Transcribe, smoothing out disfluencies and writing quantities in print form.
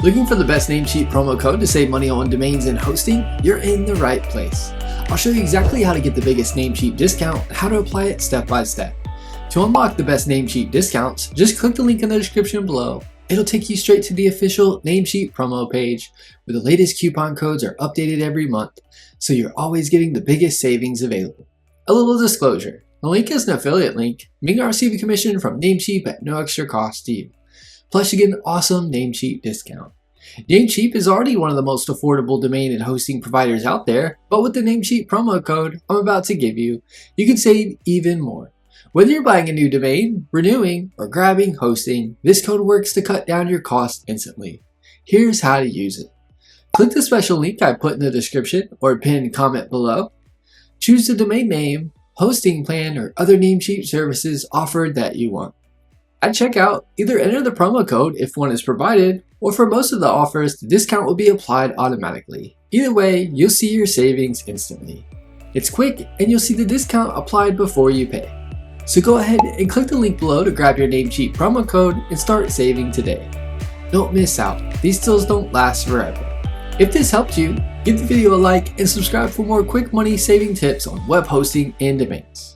Looking for the best Namecheap promo code to save money on domains and hosting? You're in the right place. I'll show you exactly how to get the biggest Namecheap discount and how to apply it step by step. To unlock the best Namecheap discounts, just click the link in the description below. It'll take you straight to the official Namecheap promo page where the latest coupon codes are updated every month, so you're always getting the biggest savings available. A little disclosure, the link is an affiliate link, meaning I receive a commission from Namecheap at no extra cost to you. Plus you get an awesome Namecheap discount. Namecheap is already one of the most affordable domain and hosting providers out there, but with the Namecheap promo code I'm about to give you, you can save even more. Whether you're buying a new domain, renewing, or grabbing hosting, this code works to cut down your costs instantly. Here's how to use it. Click the special link I put in the description or pinned comment below. Choose the domain name, hosting plan, or other Namecheap services offered that you want. At checkout, either enter the promo code if one is provided, or for most of the offers, the discount will be applied automatically. Either way, you'll see your savings instantly. It's quick and you'll see the discount applied before you pay. So go ahead and click the link below to grab your Namecheap promo code and start saving today. Don't miss out, these deals don't last forever. If this helped you, give the video a like and subscribe for more quick money saving tips on web hosting and domains.